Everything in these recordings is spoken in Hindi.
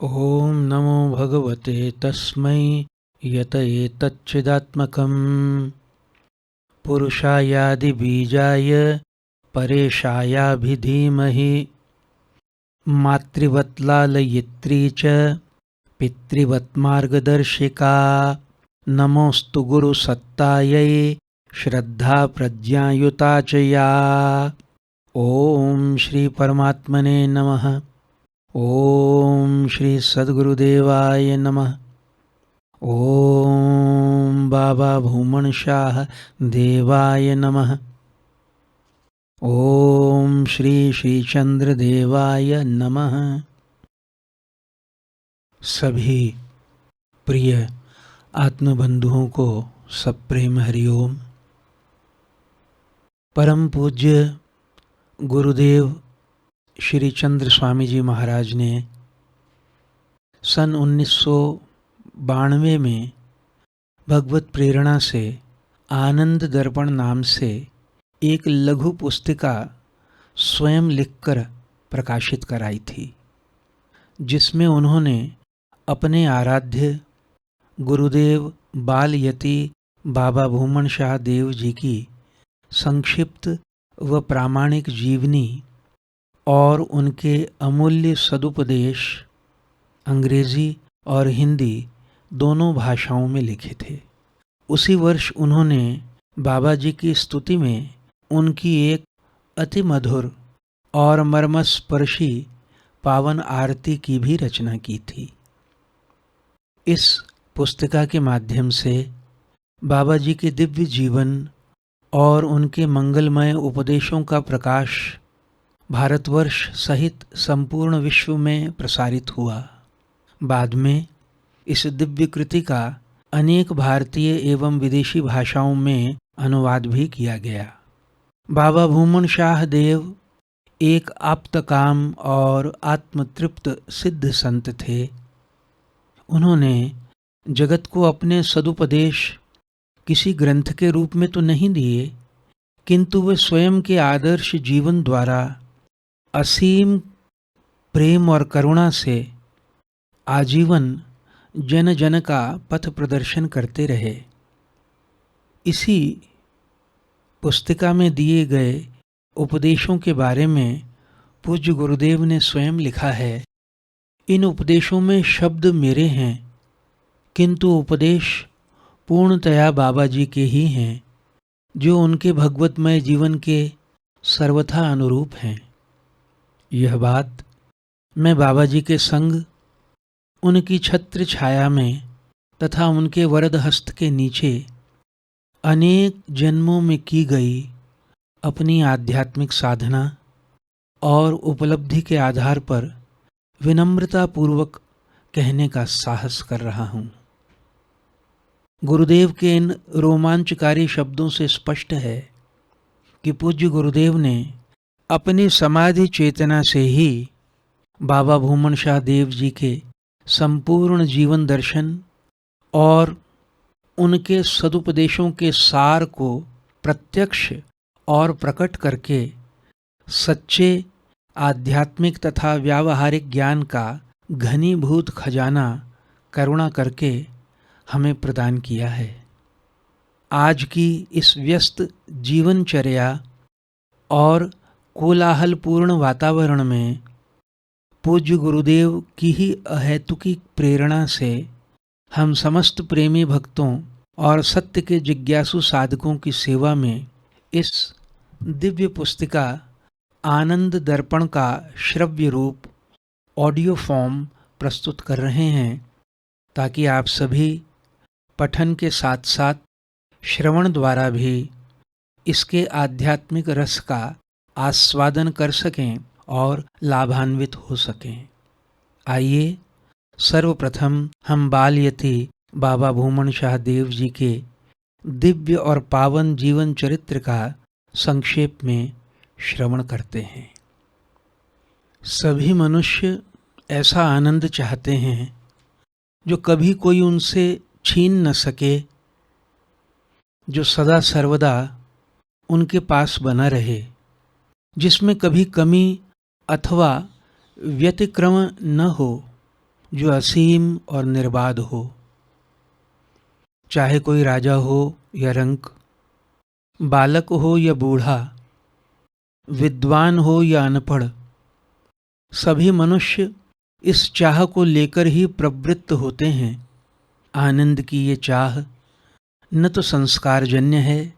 ॐ नमो भगवते तस्मै यत एतच्चिदात्मकं पुरुषायादिबीजाय परेशायाभिधीमहि मातृवत्लालयित्री च पितृवत्मार्गदर्शिका नमोऽस्तु गुरुसत्तायै श्रद्धाप्रज्ञायुता च या। ॐ श्री परमात्मने नमः। ॐ श्री सद्गुरुदेवाय नमः। ॐ बाबा भूमन शाह देवाय नमः। ॐ श्री श्रीचंद्र देवाय नमः। सभी प्रिय आत्मबंधुओं को सप्रेम हरिओम। परम पूज्य गुरुदेव श्री चंद्र स्वामी जी महाराज ने सन 1992 में भगवत प्रेरणा से आनंद दर्पण नाम से एक लघु पुस्तिका स्वयं लिखकर प्रकाशित कराई थी, जिसमें उन्होंने अपने आराध्य गुरुदेव बाल यति बाबा भूमन शाह देव जी की संक्षिप्त व प्रामाणिक जीवनी और उनके अमूल्य सदुपदेश अंग्रेजी और हिंदी दोनों भाषाओं में लिखे थे। उसी वर्ष उन्होंने बाबा जी की स्तुति में उनकी एक अति मधुर और मर्मस्पर्शी पावन आरती की भी रचना की थी। इस पुस्तिका के माध्यम से बाबा जी के दिव्य जीवन और उनके मंगलमय उपदेशों का प्रकाश भारतवर्ष सहित संपूर्ण विश्व में प्रसारित हुआ। बाद में इस दिव्य कृति का अनेक भारतीय एवं विदेशी भाषाओं में अनुवाद भी किया गया। बाबा भूमन शाह देव एक आप्तकाम और आत्मतृप्त सिद्ध संत थे। उन्होंने जगत को अपने सदुपदेश किसी ग्रंथ के रूप में तो नहीं दिए, किंतु वे स्वयं के आदर्श जीवन द्वारा असीम प्रेम और करुणा से आजीवन जन जन का पथ प्रदर्शन करते रहे। इसी पुस्तिका में दिए गए उपदेशों के बारे में पूज्य गुरुदेव ने स्वयं लिखा है, इन उपदेशों में शब्द मेरे हैं, किंतु उपदेश पूर्णतया बाबा जी के ही हैं, जो उनके भगवतमय जीवन के सर्वथा अनुरूप हैं। यह बात मैं बाबा जी के संग उनकी छत्र छाया में तथा उनके वरद हस्त के नीचे अनेक जन्मों में की गई अपनी आध्यात्मिक साधना और उपलब्धि के आधार पर विनम्रतापूर्वक कहने का साहस कर रहा हूँ। गुरुदेव के इन रोमांचकारी शब्दों से स्पष्ट है कि पूज्य गुरुदेव ने अपनी समाधि चेतना से ही बाबा भूमन शाह देव जी के संपूर्ण जीवन दर्शन और उनके सदुपदेशों के सार को प्रत्यक्ष और प्रकट करके सच्चे आध्यात्मिक तथा व्यावहारिक ज्ञान का घनीभूत खजाना करुणा करके हमें प्रदान किया है। आज की इस व्यस्त जीवनचर्या और कोलाहलपूर्ण वातावरण में पूज्य गुरुदेव की ही अहेतुकी प्रेरणा से हम समस्त प्रेमी भक्तों और सत्य के जिज्ञासु साधकों की सेवा में इस दिव्य पुस्तिका आनंद दर्पण का श्रव्य रूप ऑडियो फॉर्म प्रस्तुत कर रहे हैं, ताकि आप सभी पठन के साथ साथ श्रवण द्वारा भी इसके आध्यात्मिक रस का आस्वादन कर सकें और लाभान्वित हो सकें। आइए सर्वप्रथम हम बाल यति बाबा भूमन शाह देव जी के दिव्य और पावन जीवन चरित्र का संक्षेप में श्रवण करते हैं। सभी मनुष्य ऐसा आनंद चाहते हैं जो कभी कोई उनसे छीन न सके, जो सदा सर्वदा उनके पास बना रहे, जिसमें कभी कमी अथवा व्यतिक्रम न हो, जो असीम और निर्बाध हो। चाहे कोई राजा हो या रंक, बालक हो या बूढ़ा, विद्वान हो या अनपढ़, सभी मनुष्य इस चाह को लेकर ही प्रवृत्त होते हैं। आनंद की ये चाह न तो संस्कारजन्य है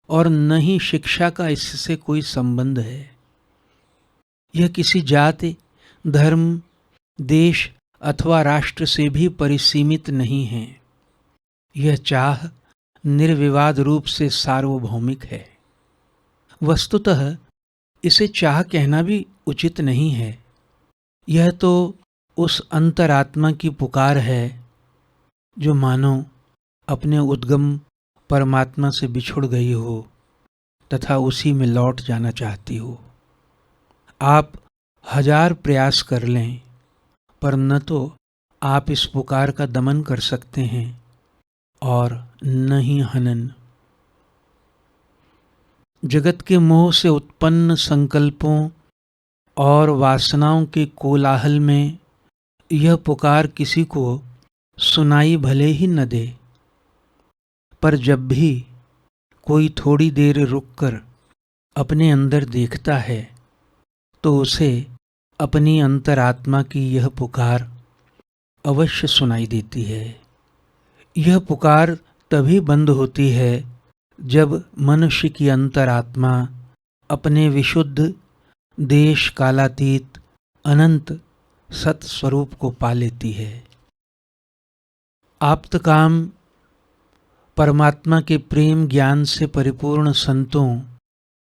और न ही शिक्षा का इससे कोई संबंध है। यह किसी जाति, धर्म, देश अथवा राष्ट्र से भी परिसीमित नहीं है। यह चाह निर्विवाद रूप से सार्वभौमिक है। वस्तुतः इसे चाह कहना भी उचित नहीं है। यह तो उस अंतरात्मा की पुकार है जो मानो अपने उद्गम परमात्मा से बिछुड़ गई हो तथा उसी में लौट जाना चाहती हो। आप 1000 प्रयास कर लें, पर न तो आप इस पुकार का दमन कर सकते हैं और न ही हनन। जगत के मोह से उत्पन्न संकल्पों और वासनाओं के कोलाहल में यह पुकार किसी को सुनाई भले ही न दे, पर जब भी कोई थोड़ी देर रुककर अपने अंदर देखता है तो उसे अपनी अंतरात्मा की यह पुकार अवश्य सुनाई देती है। यह पुकार तभी बंद होती है जब मनुष्य की अंतरात्मा अपने विशुद्ध, देश कालातीत, अनंत सत स्वरूप को पा लेती है। आप्तकाम परमात्मा के प्रेम ज्ञान से परिपूर्ण संतों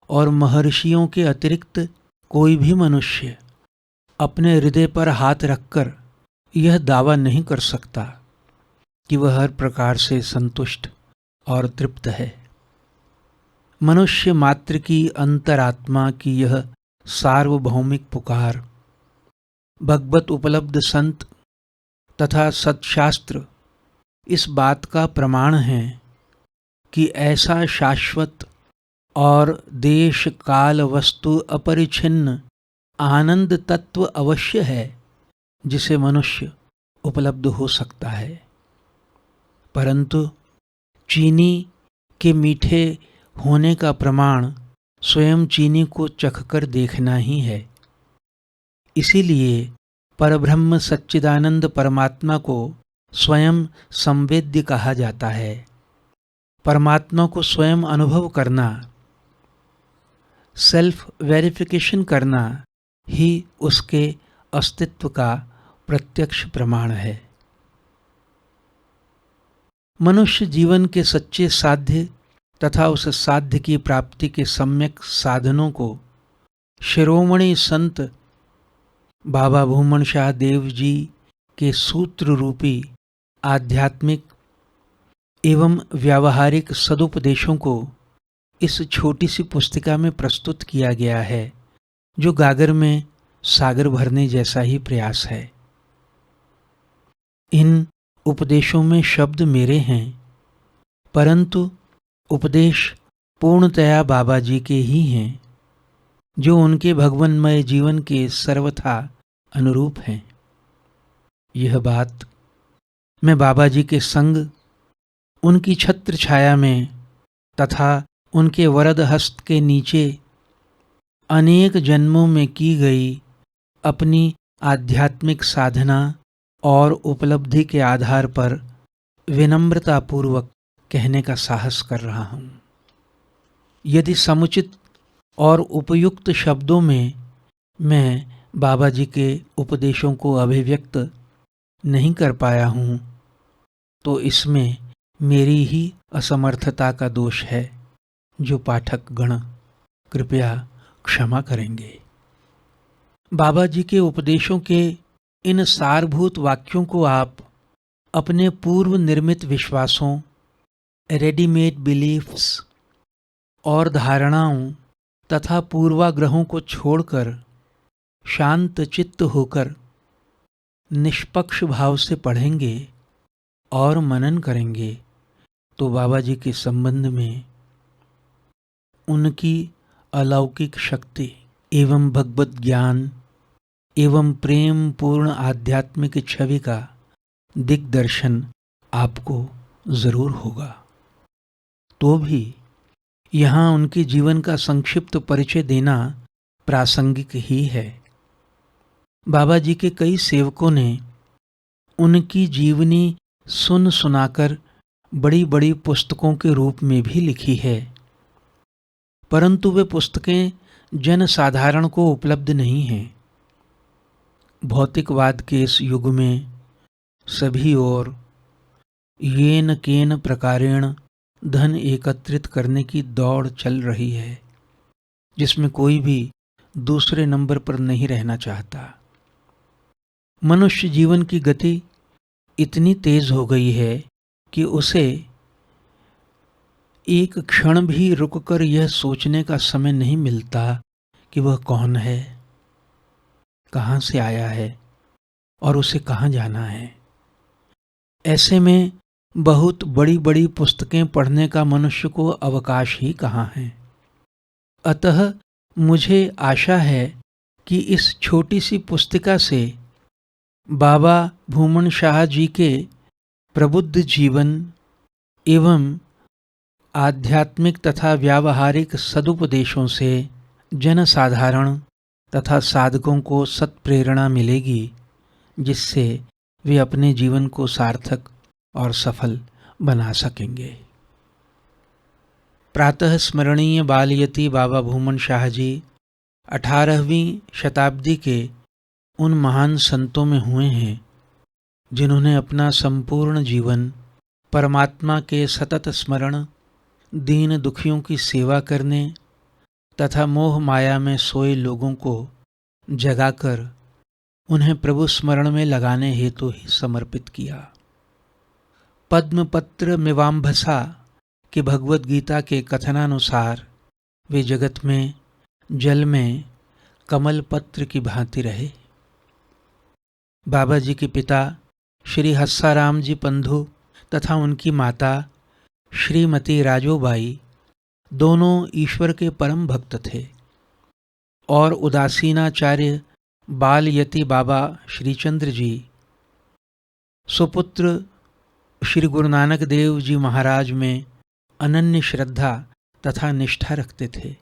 और महर्षियों के अतिरिक्त कोई भी मनुष्य अपने हृदय पर हाथ रखकर यह दावा नहीं कर सकता कि वह हर प्रकार से संतुष्ट और तृप्त है। मनुष्य मात्र की अंतरात्मा की यह सार्वभौमिक पुकार भगवत उपलब्ध संत तथा सत्शास्त्र इस बात का प्रमाण है कि ऐसा शाश्वत और देश काल वस्तु अपरिछिन्न आनंद तत्व अवश्य है जिसे मनुष्य उपलब्ध हो सकता है। परंतु चीनी के मीठे होने का प्रमाण स्वयं चीनी को चखकर देखना ही है। इसीलिए परब्रह्म सच्चिदानंद परमात्मा को स्वयं संवेद्य कहा जाता है। परमात्मा को स्वयं अनुभव करना, सेल्फ वेरिफिकेशन करना ही उसके अस्तित्व का प्रत्यक्ष प्रमाण है। मनुष्य जीवन के सच्चे साध्य तथा उस साध्य की प्राप्ति के सम्यक साधनों को शिरोमणि संत बाबा भूमन शाह देव जी के सूत्र रूपी आध्यात्मिक एवं व्यावहारिक सदुपदेशों को इस छोटी सी पुस्तिका में प्रस्तुत किया गया है, जो गागर में सागर भरने जैसा ही प्रयास है। इन उपदेशों में शब्द मेरे हैं, परंतु उपदेश पूर्णतया बाबा जी के ही हैं, जो उनके भगवन्मय जीवन के सर्वथा अनुरूप हैं। यह बात मैं बाबा जी के संग, उनकी छत्र छाया में तथा उनके वरद हस्त के नीचे अनेक जन्मों में की गई अपनी आध्यात्मिक साधना और उपलब्धि के आधार पर विनम्रतापूर्वक कहने का साहस कर रहा हूँ। यदि समुचित और उपयुक्त शब्दों में मैं बाबा जी के उपदेशों को अभिव्यक्त नहीं कर पाया हूँ, तो इसमें मेरी ही असमर्थता का दोष है, जो पाठक गण कृपया क्षमा करेंगे। बाबा जी के उपदेशों के इन सारभूत वाक्यों को आप अपने पूर्व निर्मित विश्वासों, रेडीमेड बिलीफ्स और धारणाओं तथा पूर्वाग्रहों को छोड़कर शांत चित्त होकर निष्पक्ष भाव से पढ़ेंगे और मनन करेंगे तो बाबा जी के संबंध में उनकी अलौकिक शक्ति एवं भगवत ज्ञान एवं प्रेम पूर्ण आध्यात्मिक छवि का दिग्दर्शन आपको जरूर होगा। तो भी यहाँ उनके जीवन का संक्षिप्त परिचय देना प्रासंगिक ही है। बाबा जी के कई सेवकों ने उनकी जीवनी सुन सुनाकर बड़ी बड़ी पुस्तकों के रूप में भी लिखी है, परंतु वे पुस्तकें जन साधारण को उपलब्ध नहीं हैं। भौतिकवाद के इस युग में सभी ओर येन केन प्रकारेण धन एकत्रित करने की दौड़ चल रही है, जिसमें कोई भी दूसरे नंबर पर नहीं रहना चाहता। मनुष्य जीवन की गति इतनी तेज हो गई है कि उसे एक क्षण भी रुककर यह सोचने का समय नहीं मिलता कि वह कौन है, कहाँ से आया है और उसे कहाँ जाना है। ऐसे में बहुत बड़ी बड़ी पुस्तकें पढ़ने का मनुष्य को अवकाश ही कहाँ है। अतः मुझे आशा है कि इस छोटी सी पुस्तिका से बाबा भूमन शाह जी के प्रबुद्ध जीवन एवं आध्यात्मिक तथा व्यावहारिक सदुपदेशों से जनसाधारण तथा साधकों को सत्प्रेरणा मिलेगी, जिससे वे अपने जीवन को सार्थक और सफल बना सकेंगे। प्रातः स्मरणीय बालयती बाबा भूमन शाह जी 18वीं शताब्दी के उन महान संतों में हुए हैं जिन्होंने अपना संपूर्ण जीवन परमात्मा के सतत स्मरण, दीन दुखियों की सेवा करने तथा मोह माया में सोए लोगों को जगाकर उन्हें प्रभु स्मरण में लगाने हेतु ही समर्पित किया। पद्मपत्र मिवाम्भसा के भगवद गीता के कथनानुसार वे जगत में जल में कमल पत्र की भांति रहे। बाबा जी के पिता श्री हस्साराम जी पंधु तथा उनकी माता श्रीमती राजोबाई दोनों ईश्वर के परम भक्त थे और उदासीनाचार्य बालयती बाबा श्रीचंद्र जी सुपुत्र श्री गुरु नानक देव जी महाराज में अनन्य श्रद्धा तथा निष्ठा रखते थे।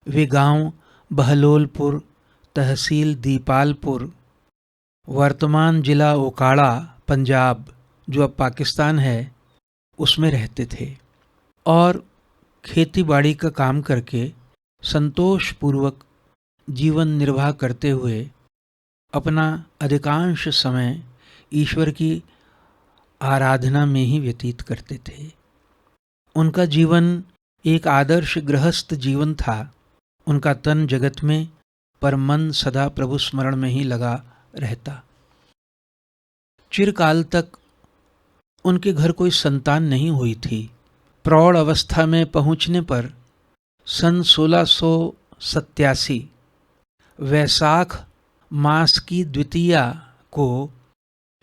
वे गांव बहलोलपुर, तहसील दीपालपुर, वर्तमान जिला ओकाड़ा, पंजाब, जो अब पाकिस्तान है, उसमें रहते थे और खेतीबाड़ी का काम करके संतोषपूर्वक जीवन निर्वाह करते हुए अपना अधिकांश समय ईश्वर की आराधना में ही व्यतीत करते थे। उनका जीवन एक आदर्श गृहस्थ जीवन था। उनका तन जगत में पर मन सदा प्रभु स्मरण में ही लगा रहता। चिरकाल तक उनके घर कोई संतान नहीं हुई थी। प्रौढ़ अवस्था में पहुंचने पर सन 1687 वैसाख मास की द्वितीया को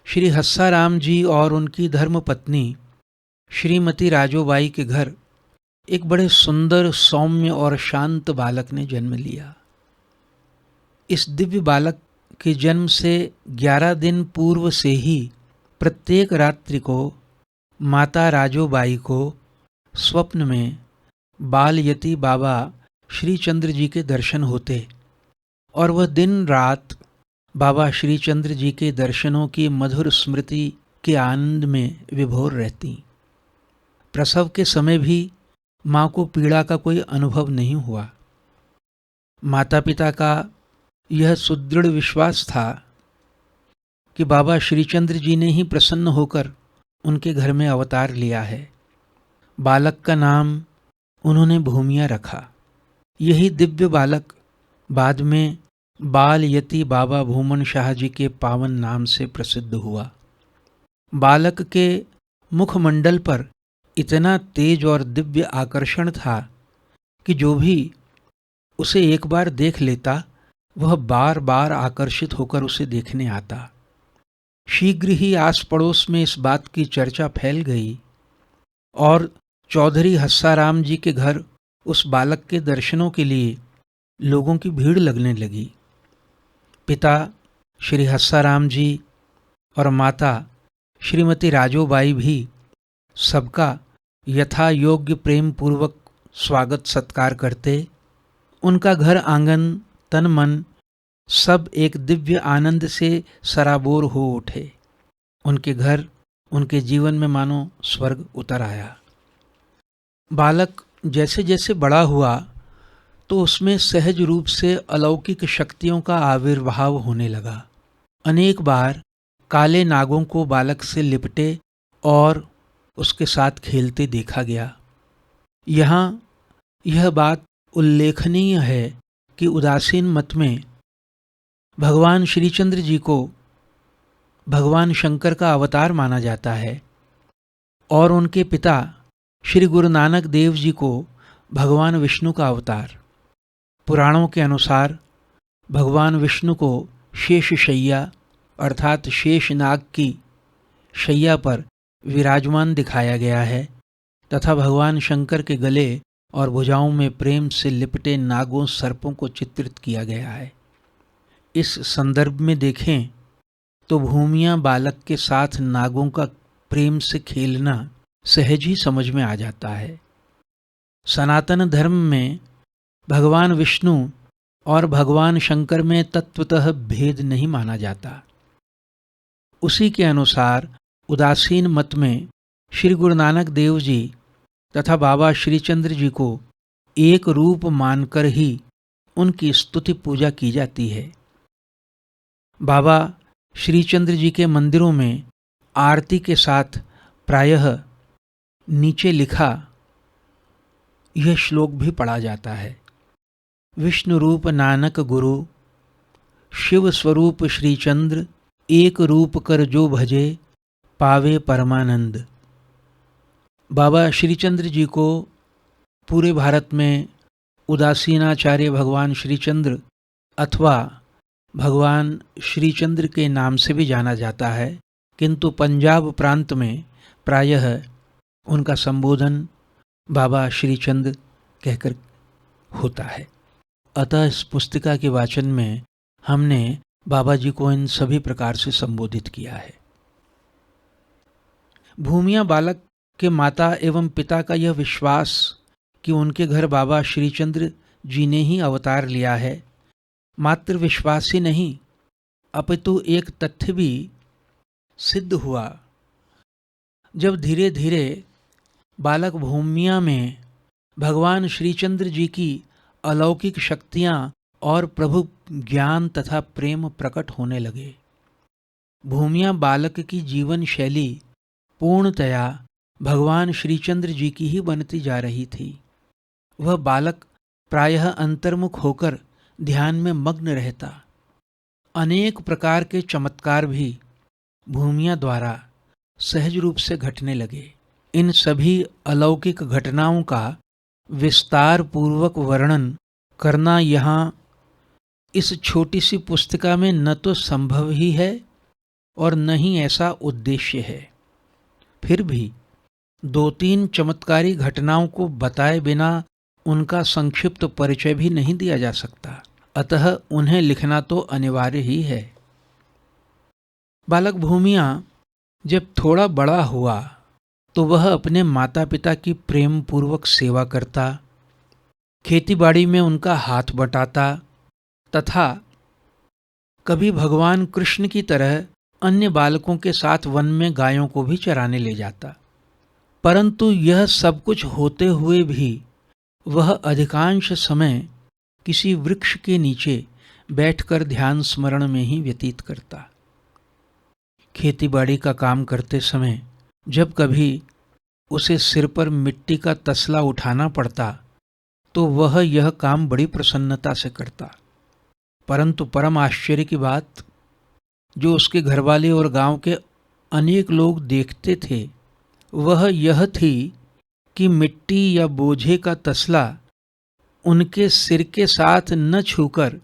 श्री हस्साराम जी और उनकी धर्मपत्नी श्रीमती राजोबाई के घर एक बड़े सुंदर, सौम्य और शांत बालक ने जन्म लिया। इस दिव्य बालक के जन्म से 11 दिन पूर्व से ही प्रत्येक रात्रि को माता राजोबाई को स्वप्न में बालयती बाबा श्रीचंद्र जी के दर्शन होते और वह दिन रात बाबा श्रीचंद्र जी के दर्शनों की मधुर स्मृति के आनंद में विभोर रहती। प्रसव के समय भी माँ को पीड़ा का कोई अनुभव नहीं हुआ। माता पिता का यह सुदृढ़ विश्वास था कि बाबा श्रीचंद्र जी ने ही प्रसन्न होकर उनके घर में अवतार लिया है। बालक का नाम उन्होंने भूमिया रखा। यही दिव्य बालक बाद में बालयती बाबा भूमन शाह जी के पावन नाम से प्रसिद्ध हुआ। बालक के मुखमंडल पर इतना तेज और दिव्य आकर्षण था कि जो भी उसे एक बार देख लेता वह बार बार आकर्षित होकर उसे देखने आता। शीघ्र ही आस पड़ोस में इस बात की चर्चा फैल गई और चौधरी हस्साराम जी के घर उस बालक के दर्शनों के लिए लोगों की भीड़ लगने लगी। पिता श्री हस्साराम जी और माता श्रीमती राजोबाई भी सबका यथा योग्य प्रेम पूर्वक स्वागत सत्कार करते। उनका घर आंगन तन मन सब एक दिव्य आनंद से सराबोर हो उठे। उनके घर उनके जीवन में मानो स्वर्ग उतर आया। बालक जैसे जैसे बड़ा हुआ तो उसमें सहज रूप से अलौकिक शक्तियों का आविर्भाव होने लगा। अनेक बार काले नागों को बालक से लिपटे और उसके साथ खेलते देखा गया। यहाँ यह बात उल्लेखनीय है कि उदासीन मत में भगवान श्रीचंद्र जी को भगवान शंकर का अवतार माना जाता है और उनके पिता श्री गुरु नानक देव जी को भगवान विष्णु का अवतार। पुराणों के अनुसार भगवान विष्णु को शेष शैया अर्थात शेष नाग की शैया पर विराजमान दिखाया गया है तथा भगवान शंकर के गले और भुजाओं में प्रेम से लिपटे नागों सर्पों को चित्रित किया गया है। इस संदर्भ में देखें तो भूमिया बालक के साथ नागों का प्रेम से खेलना सहज ही समझ में आ जाता है। सनातन धर्म में भगवान विष्णु और भगवान शंकर में तत्वतः भेद नहीं माना जाता। उसी के अनुसार उदासीन मत में श्री गुरु नानक देव जी तथा बाबा श्रीचंद्र जी को एक रूप मानकर ही उनकी स्तुति पूजा की जाती है। बाबा श्रीचंद्र जी के मंदिरों में आरती के साथ प्रायः नीचे लिखा यह श्लोक भी पढ़ा जाता है। विष्णु रूप नानक गुरु, शिव स्वरूप श्रीचंद्र, एक रूप कर जो भजे, पावे परमानंद। बाबा श्रीचंद्र जी को पूरे भारत में उदासीनाचार्य भगवान श्रीचंद्र अथवा भगवान श्रीचंद्र के नाम से भी जाना जाता है, किंतु पंजाब प्रांत में प्रायः उनका संबोधन बाबा श्रीचंद्र कहकर होता है। अतः इस पुस्तिका के वाचन में हमने बाबा जी को इन सभी प्रकार से संबोधित किया है। भूमिया बालक के माता एवं पिता का यह विश्वास कि उनके घर बाबा श्रीचंद्र जी ने ही अवतार लिया है, मात्र विश्वास ही नहीं अपितु एक तथ्य भी सिद्ध हुआ। जब धीरे धीरे बालक भूमिया में भगवान श्रीचंद्र जी की अलौकिक शक्तियाँ और प्रभु ज्ञान तथा प्रेम प्रकट होने लगे। भूमिया बालक की जीवन शैली पूर्णतया भगवान श्रीचंद्र जी की ही बनती जा रही थी। वह बालक प्रायः अंतर्मुख होकर ध्यान में मग्न रहता। अनेक प्रकार के चमत्कार भी भूमिया द्वारा सहज रूप से घटने लगे। इन सभी अलौकिक घटनाओं का विस्तार पूर्वक वर्णन करना यहाँ इस छोटी सी पुस्तिका में न तो संभव ही है और न ही ऐसा उद्देश्य है। फिर भी दो तीन चमत्कारी घटनाओं को बताए बिना उनका संक्षिप्त परिचय भी नहीं दिया जा सकता, अतः उन्हें लिखना तो अनिवार्य ही है। बालक भूमिया जब थोड़ा बड़ा हुआ तो वह अपने माता पिता की प्रेम पूर्वक सेवा करता, खेतीबाड़ी में उनका हाथ बटाता तथा कभी भगवान कृष्ण की तरह अन्य बालकों के साथ वन में गायों को भी चराने ले जाता। परंतु यह सब कुछ होते हुए भी वह अधिकांश समय किसी वृक्ष के नीचे बैठकर ध्यान स्मरण में ही व्यतीत करता। खेतीबाड़ी का काम करते समय जब कभी उसे सिर पर मिट्टी का तसला उठाना पड़ता तो वह यह काम बड़ी प्रसन्नता से करता। परंतु परम आश्चर्य की बात जो उसके घरवाले और गांव के अनेक लोग देखते थे वह यह थी कि मिट्टी या बोझे का तसला उनके सिर के साथ न छूकर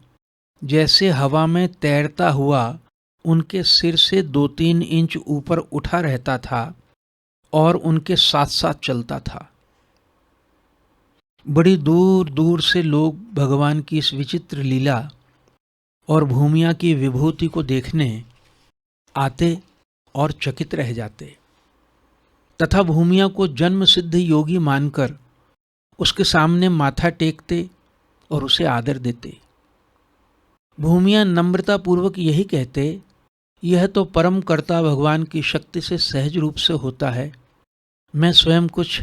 जैसे हवा में तैरता हुआ उनके सिर से 2-3 इंच ऊपर उठा रहता था और उनके साथ साथ चलता था। बड़ी दूर दूर से लोग भगवान की इस विचित्र लीला और भूमिया की विभूति को देखने आते और चकित रह जाते तथा भूमिया को जन्म सिद्ध योगी मानकर उसके सामने माथा टेकते और उसे आदर देते। भूमिया नम्रता पूर्वक यही कहते, यह तो परम कर्ता भगवान की शक्ति से सहज रूप से होता है, मैं स्वयं कुछ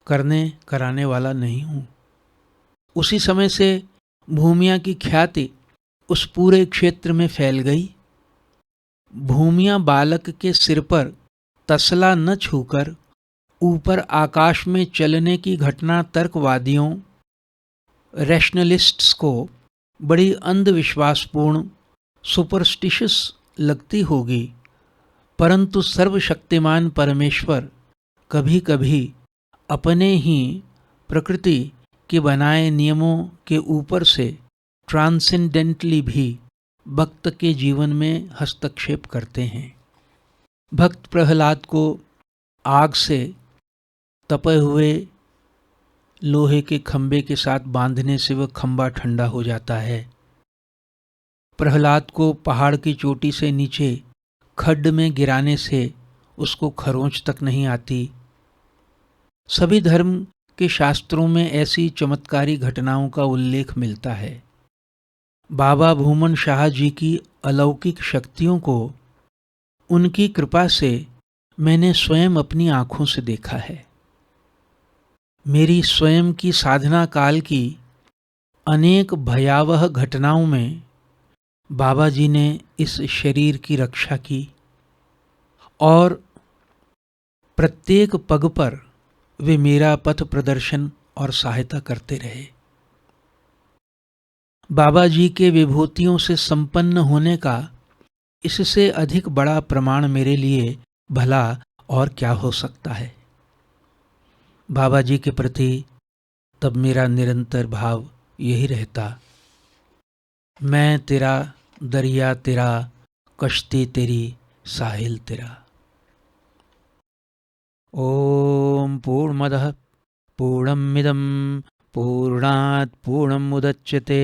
करने कराने वाला नहीं हूँ। उसी समय से भूमिया की ख्याति उस पूरे क्षेत्र में फैल गई। भूमिया बालक के सिर पर तसला न छूकर ऊपर आकाश में चलने की घटना तर्कवादियों रैशनलिस्ट्स को बड़ी अंधविश्वासपूर्ण सुपरस्टिशियस लगती होगी, परंतु सर्वशक्तिमान परमेश्वर कभी कभी अपने ही प्रकृति के बनाए नियमों के ऊपर से ट्रांसेंडेंटली भी भक्त के जीवन में हस्तक्षेप करते हैं। भक्त प्रहलाद को आग से तपे हुए लोहे के खंबे के साथ बांधने से वह खंबा ठंडा हो जाता है। प्रहलाद को पहाड़ की चोटी से नीचे खड्ड में गिराने से उसको खरोंच तक नहीं आती। सभी धर्म के शास्त्रों में ऐसी चमत्कारी घटनाओं का उल्लेख मिलता है। बाबा भूमन शाह जी की अलौकिक शक्तियों को उनकी कृपा से मैंने स्वयं अपनी आंखों से देखा है। मेरी स्वयं की साधना काल की अनेक भयावह घटनाओं में बाबा जी ने इस शरीर की रक्षा की और प्रत्येक पग पर वे मेरा पथ प्रदर्शन और सहायता करते रहे। बाबा जी के विभूतियों से संपन्न होने का इससे अधिक बड़ा प्रमाण मेरे लिए भला और क्या हो सकता है। बाबा जी के प्रति तब मेरा निरंतर भाव यही रहता, मैं तेरा दरिया तेरा, कश्ती तेरी, साहिल तेरा। ओम पूर्णमदः पूर्णमिदं पूर्णात् पूर्णमुदच्यते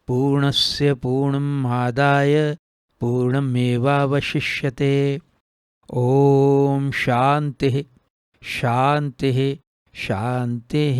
पूर्णस्य पूर्णमादाय पूर्णमेवावशिष्यते। ओम शांतिः शांतिः शांतिः।